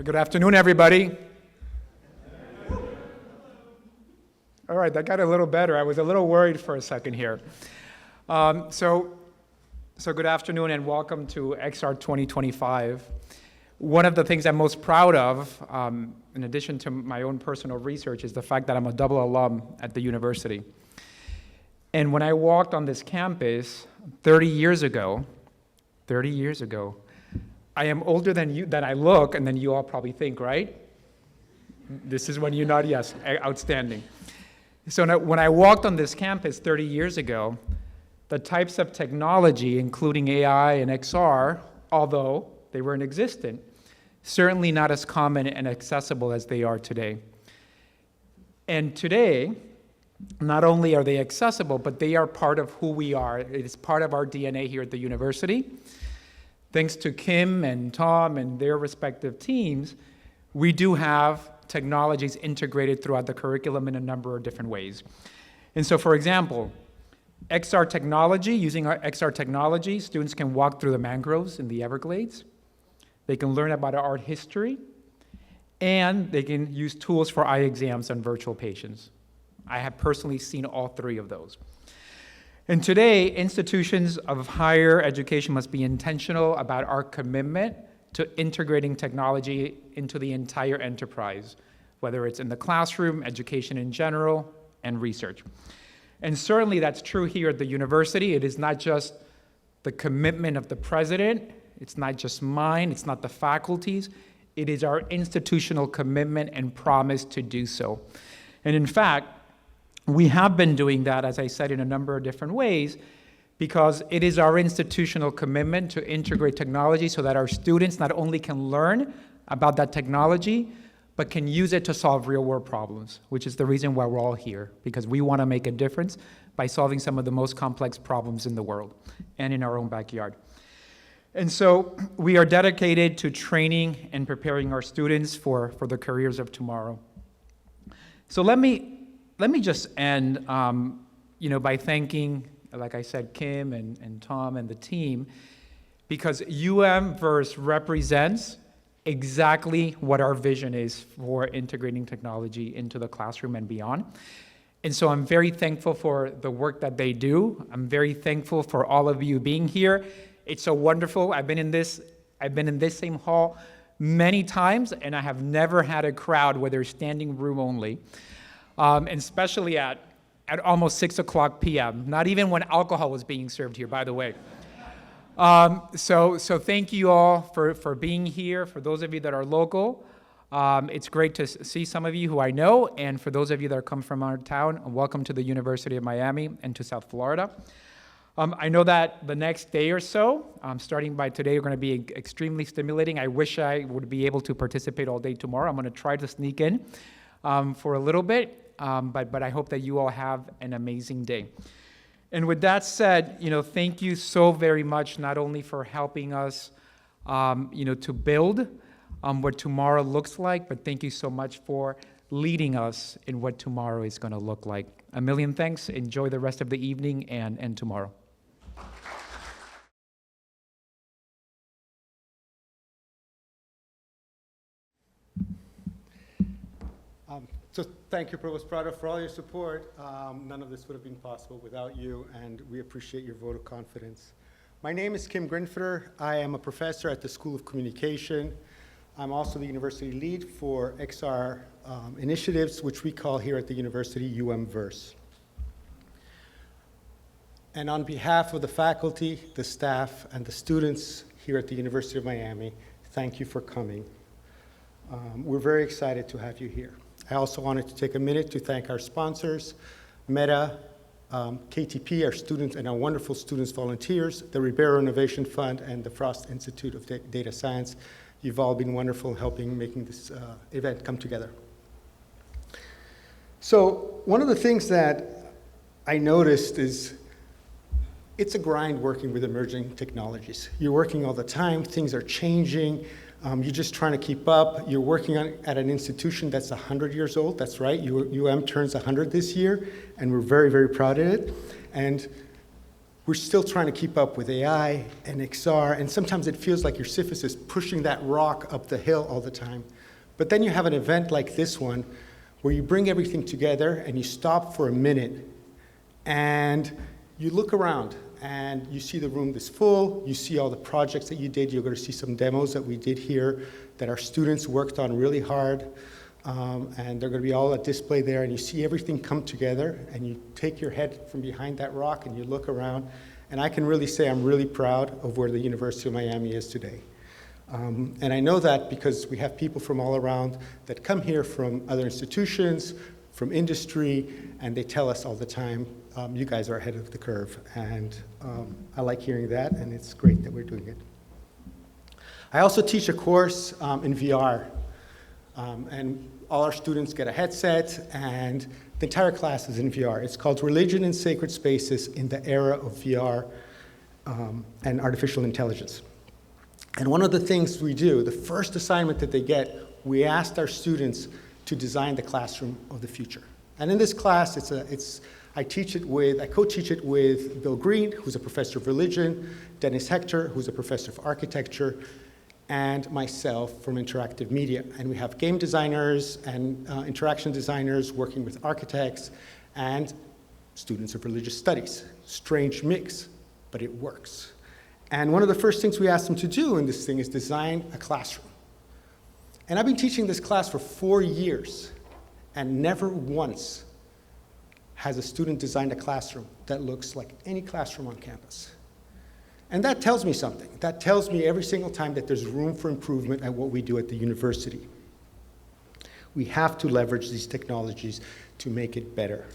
Good afternoon, everybody. All right, that got a little better. I was a little worried for a second here. So good afternoon and welcome to XR 2025. One of the things I'm most proud of, in addition to my own personal research, is the fact that I'm a double alum at the university. And when I walked on this campus 30 years ago, I am older than I look, and then you all probably think, right? This is when you nod, yes, outstanding. So now, when I walked on this campus 30 years ago, the types of technology, including AI and XR, although they weren't existent, certainly not as common and accessible as they are today. And today, not only are they accessible, but they are part of who we are. It is part of our DNA here at the university. Thanks to Kim and Tom and their respective teams, we do have technologies integrated throughout the curriculum in a number of different ways. And so, for example, XR technology, using our XR technology, students can walk through the mangroves in the Everglades. They can learn about our art history, and they can use tools for eye exams on virtual patients. I have personally seen all three of those. And today, institutions of higher education must be intentional about our commitment to integrating technology into the entire enterprise, whether it's in the classroom, education in general, and research. And certainly that's true here at the university. It is not just the commitment of the president, it's not just mine, it's not the faculty's, it is our institutional commitment and promise to do so. And in fact, we have been doing that, as I said, in a number of different ways, because it is our institutional commitment to integrate technology so that our students not only can learn about that technology, but can use it to solve real-world problems, which is the reason why we're all here, because we want to make a difference by solving some of the most complex problems in the world and in our own backyard. And so we are dedicated to training and preparing our students for the careers of tomorrow. So let me just end by thanking, like I said, Kim and Tom and the team, because UMverse represents exactly what our vision is for integrating technology into the classroom and beyond. And so I'm very thankful for the work that they do. I'm very thankful for all of you being here. It's so wonderful. I've been in this same hall many times, and I have never had a crowd where there's standing room only. And especially at almost 6 o'clock p.m., not even when alcohol was being served here, by the way. So thank you all for being here. For those of you that are local, it's great to see some of you who I know, and for those of you that come from our town, welcome to the University of Miami and to South Florida. I know that the next day or so, starting by today, are going to be extremely stimulating. I wish I would be able to participate all day tomorrow. I'm going to try to sneak in for a little bit. But I hope that you all have an amazing day. And with that said, thank you so very much, not only for helping us, to build what tomorrow looks like, but thank you so much for leading us in what tomorrow is going to look like. A million thanks. Enjoy the rest of the evening and tomorrow. So thank you, Provost Prado, for all your support. None of this would have been possible without you, and we appreciate your vote of confidence. My name is Kim Grinfeder. I am a professor at the School of Communication. I'm also the university lead for XR initiatives, which we call here at the university UMverse. And on behalf of the faculty, the staff, and the students here at the University of Miami, thank you for coming. We're very excited to have you here. I also wanted to take a minute to thank our sponsors, Meta, KTP, our students, and our wonderful students volunteers, the Ribeiro Innovation Fund, and the Frost Institute of Data Science. You've all been wonderful helping making this event come together. So one of the things that I noticed is it's a grind working with emerging technologies. You're working all the time, things are changing. You're just trying to keep up. You're working at an institution that's 100 years old. That's right, UM turns 100 this year, and we're very, very proud of it. And we're still trying to keep up with AI and XR, and sometimes it feels like your Sisyphus is pushing that rock up the hill all the time. But then you have an event like this one, where you bring everything together and you stop for a minute, and you look around, and you see the room that's full, you see all the projects that you did, you're going to see some demos that we did here that our students worked on really hard, and they're going to be all on display there, and you see everything come together, and you take your head from behind that rock and you look around, and I can really say I'm really proud of where the University of Miami is today. And I know that because we have people from all around that come here from other institutions, from industry, and they tell us all the time, you guys are ahead of the curve. And I like hearing that, and it's great that we're doing it. I also teach a course in VR, and all our students get a headset, and the entire class is in VR. It's called Religion in Sacred Spaces in the Era of VR and Artificial Intelligence. And one of the things we do, the first assignment that they get, we asked our students to design the classroom of the future. And in this class, I co-teach it with Bill Green, who's a professor of religion, Dennis Hector, who's a professor of architecture, and myself from interactive media. And we have game designers and interaction designers working with architects and students of religious studies. Strange mix, but it works. And one of the first things we asked them to do in this thing is design a classroom. And I've been teaching this class for 4 years, and never once has a student designed a classroom that looks like any classroom on campus. And that tells me something. That tells me every single time that there's room for improvement at what we do at the university. We have to leverage these technologies to make it better.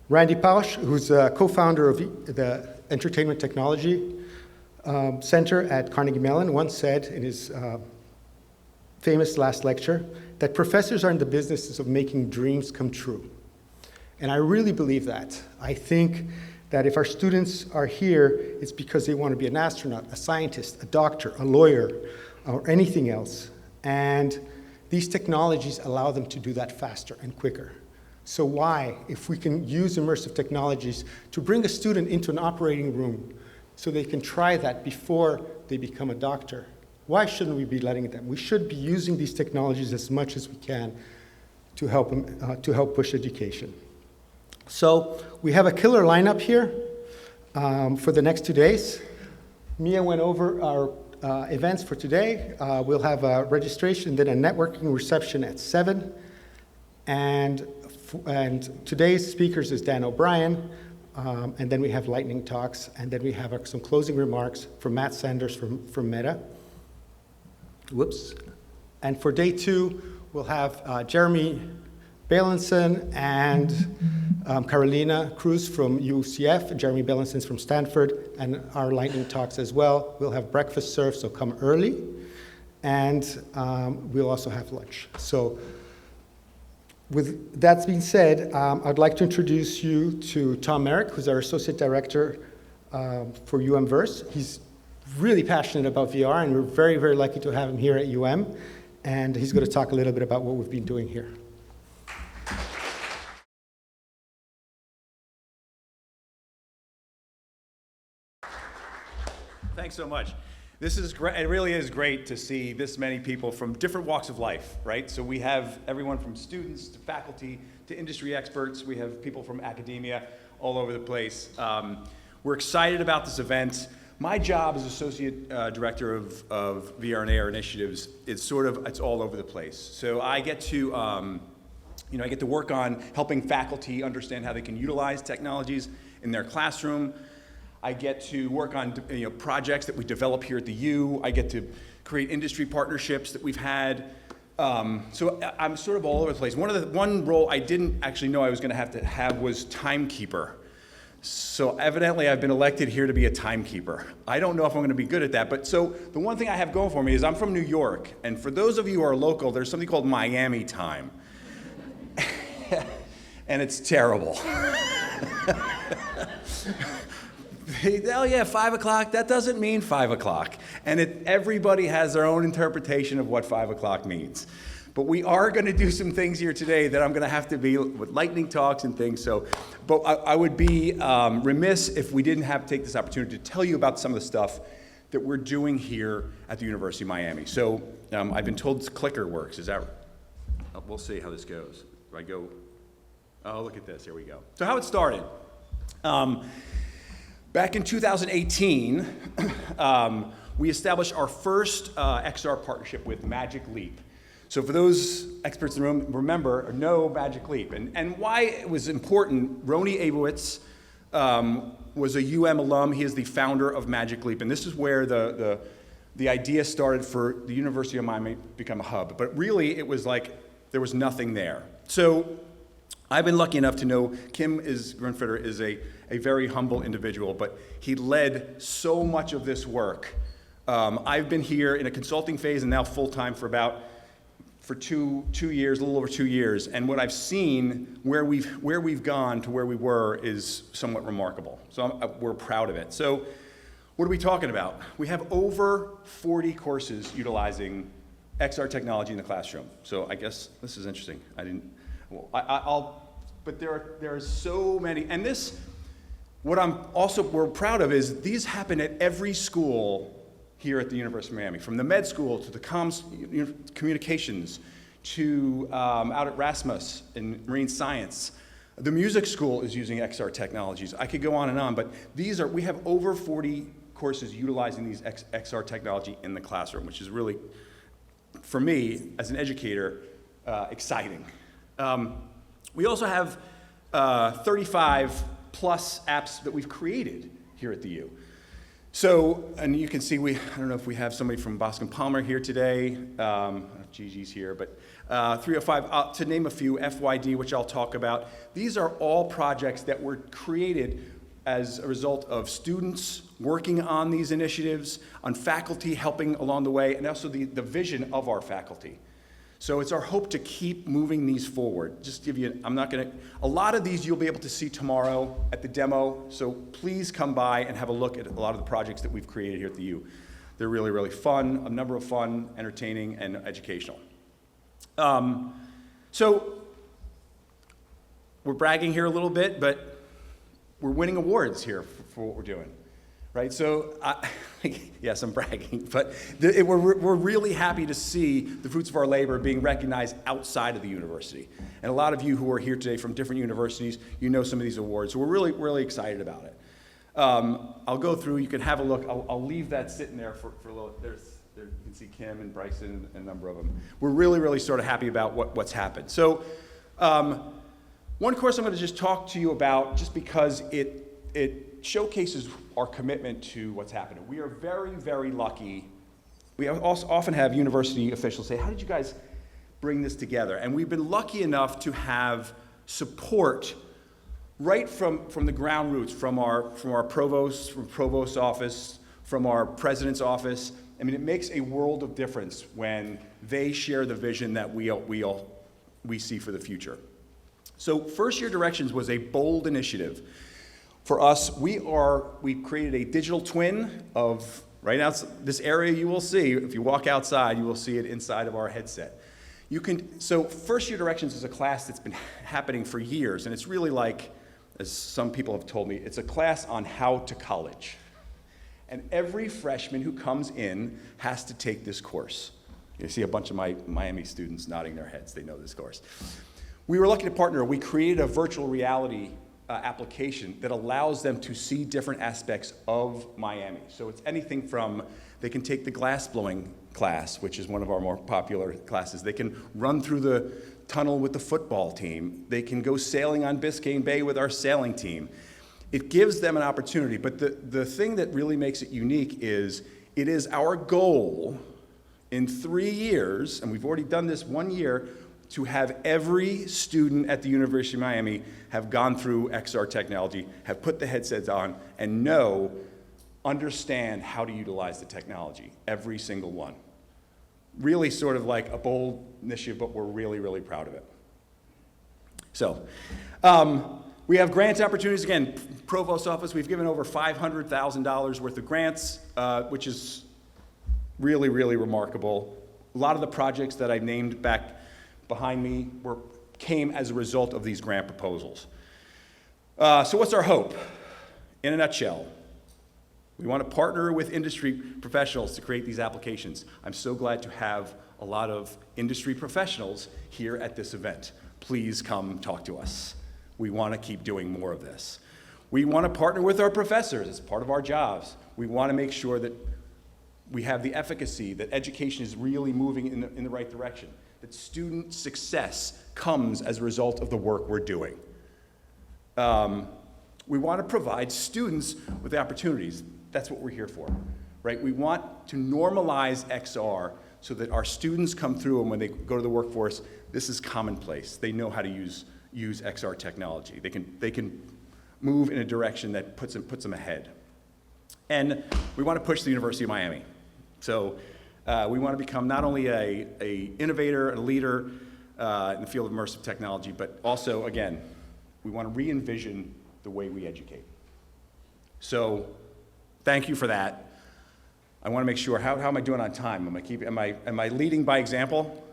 Randy Pausch, who's a co-founder of the Entertainment Technology Center at Carnegie Mellon, once said in his famous last lecture that professors are in the business of making dreams come true. And I really believe that. I think that if our students are here, it's because they want to be an astronaut, a scientist, a doctor, a lawyer, or anything else. And these technologies allow them to do that faster and quicker. So why, if we can use immersive technologies to bring a student into an operating room so they can try that before they become a doctor, why shouldn't we be letting them? We should be using these technologies as much as we can to help push education. So we have a killer lineup here for the next 2 days. Mia went over our events for today. We'll have a registration, then a networking reception at 7. And today's speakers is Dan O'Brien, and then we have lightning talks, and then we have some closing remarks from Matt Sanders from Meta. Whoops. And for day 2, we'll have Jeremy Bailenson and Carolina Cruz from UCF, Jeremy Bailenson's from Stanford, and our lightning talks as well. We'll have breakfast served, so come early, and we'll also have lunch. So with that being said, I'd like to introduce you to Tom Merrick, who's our Associate Director for UMverse. He's really passionate about VR, and we're very, very lucky to have him here at UM, and he's going to talk a little bit about what we've been doing here. Thanks so much. This is great. It really is great to see this many people from different walks of life, right? So we have everyone from students to faculty to industry experts. We have people from academia all over the place. We're excited about this event. My job as Associate Director of VR and AR Initiatives is it's all over the place. So I get to, I get to work on helping faculty understand how they can utilize technologies in their classroom. I get to work on projects that we develop here at the U. I get to create industry partnerships that we've had. So I'm sort of all over the place. One role I didn't actually know I was going to have was timekeeper. So evidently I've been elected here to be a timekeeper. I don't know if I'm going to be good at that, but so the one thing I have going for me is I'm from New York, and for those of you who are local, there's something called Miami time. And it's terrible. Oh yeah, 5 o'clock, that doesn't mean 5 o'clock. And everybody has their own interpretation of what 5 o'clock means. But we are going to do some things here today that I'm going to have to be with lightning talks and things. So, but I would be remiss if we didn't take this opportunity to tell you about some of the stuff that we're doing here at the University of Miami. So I've been told this clicker works. Is that right? We'll see how this goes. Do I go? Oh, look at this. Here we go. So how it started. Back in 2018, we established our first XR partnership with Magic Leap. So for those experts in the room, remember, know Magic Leap. And why it was important, Roni Abowitz was a UM alum. He is the founder of Magic Leap. And this is where the idea started for the University of Miami to become a hub. But really, it was like there was nothing there. So I've been lucky enough to know Kim Grinfeder is a very humble individual, but he led so much of this work. I've been here in a consulting phase and now full-time for 2 years, a little over 2 years, and what I've seen, where we've gone to where we were is somewhat remarkable. So we're proud of it. So what are we talking about? We have over 40 courses utilizing XR technology in the classroom. So I guess this is interesting. But there are so many, and what we're proud of is these happen at every school here at the University of Miami, from the med school to the communications to out at Rasmus in marine science. The music school is using XR technologies. I could go on, but we have over 40 courses utilizing these XR technology in the classroom, which is really, for me, as an educator, exciting. We also have 35 plus apps that we've created here at the U. So, and you can see I don't know if we have somebody from Boston Palmer here today. I don't know if Gigi's here, but 305, to name a few, FYD, which I'll talk about. These are all projects that were created as a result of students working on these initiatives, on faculty helping along the way, and also the vision of our faculty. So it's our hope to keep moving these forward. Just give you, a lot of these you'll be able to see tomorrow at the demo, so please come by and have a look at a lot of the projects that we've created here at the U. They're really, really fun, a number of fun, entertaining, and educational. So we're bragging here a little bit, but we're winning awards here for what we're doing. Right, so yes, I'm bragging, but we're really happy to see the fruits of our labor being recognized outside of the university. And a lot of you who are here today from different universities, you know some of these awards, so we're really, really excited about it. I'll go through, you can have a look, I'll leave that sitting there for a little, there you can see Kim and Bryson and a number of them. We're really, really sort of happy about what's happened. So one course I'm going to just talk to you about just because it showcases our commitment to what's happening. We are very, very lucky. We also often have university officials say, how did you guys bring this together? And we've been lucky enough to have support right from the ground roots, from our provost's office, from our president's office. I mean, it makes a world of difference when they share the vision that we see for the future. So First Year Directions was a bold initiative. For us, we've created a digital twin of right now this area you will see. If you walk outside, you will see it inside of our headset. So First Year Directions is a class that's been happening for years, and it's really like, as some people have told me, it's a class on how to college. And every freshman who comes in has to take this course. You see a bunch of my Miami students nodding their heads. They know this course. We were lucky to partner. We created a virtual reality application that allows them to see different aspects of Miami. So it's anything from, they can take the glass blowing class, which is one of our more popular classes. They can run through the tunnel with the football team. They can go sailing on Biscayne Bay with our sailing team. It gives them an opportunity, but the thing that really makes it unique is it is our goal in 3 years, and we've already done this 1 year, to have every student at the University of Miami have gone through XR technology, have put the headsets on, and understand how to utilize the technology, every single one. Really sort of like a bold initiative, but we're really, really proud of it. So, we have grant opportunities. Again, Provost's office, we've given over $500,000 worth of grants, which is really, really remarkable. A lot of the projects that I named back behind me came as a result of these grant proposals. So what's our hope? In a nutshell, we want to partner with industry professionals to create these applications. I'm so glad to have a lot of industry professionals here at this event. Please come talk to us. We want to keep doing more of this. We want to partner with our professors. It's part of our jobs. We want to make sure that we have the efficacy, that education is really moving in the right direction, that student success comes as a result of the work we're doing. We want to provide students with opportunities. That's what we're here for, right? We want to normalize XR so that our students come through, and when they go to the workforce, this is commonplace. They know how to use XR technology. They can move in a direction that puts them ahead. And we want to push the University of Miami. So we want to become not only a innovator and a leader in the field of immersive technology, but also, again, we want to re-envision the way we educate. So thank you for that. I want to make sure, how am I doing on time? Am I leading by example?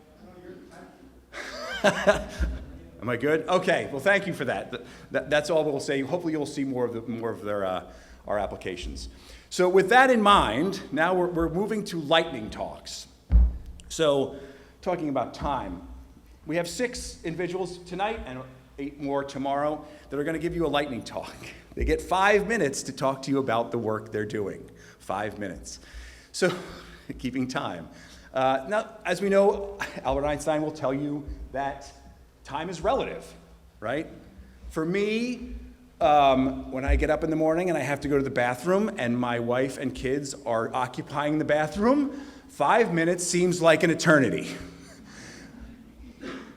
Am I good? Okay, well, thank you for that. That's all we'll say. Hopefully you'll see more of their, our applications. So with that in mind, now we're moving to lightning talks. So talking about time, we have 6 individuals tonight and 8 more tomorrow that are going to give you a lightning talk. They get 5 minutes to talk to you about the work they're doing. 5 minutes. So, keeping time. Now, as we know, Albert Einstein will tell you that time is relative, right? For me, when I get up in the morning and I have to go to the bathroom and my wife and kids are occupying the bathroom, 5 minutes seems like an eternity.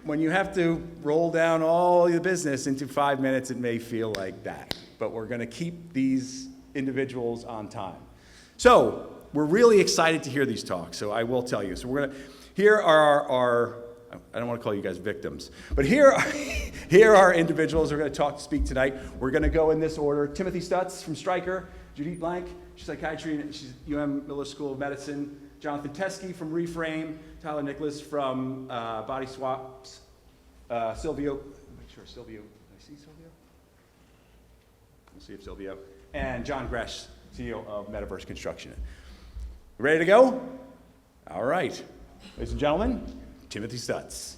When you have to roll down all your business into 5 minutes, it may feel like that. But we're going to keep these individuals on time. So we're really excited to hear these talks, so I will tell you. So here are our, I don't want to call you guys victims, but here are individuals who are going to speak tonight. We're going to go in this order. Timothy Stutz from Stryker, Judith Blank, she's psychiatry, she's Miller School of Medicine, Jonathan Teskey from Reframe, Tyler Nicholas from Body Swaps, Silvio, make sure Silvio, did I see Silvio? Let's see if Silvio, and John Gresh, CEO of Metaverse Construction. Ready to go? All right. Ladies and gentlemen, Timothy Stutz.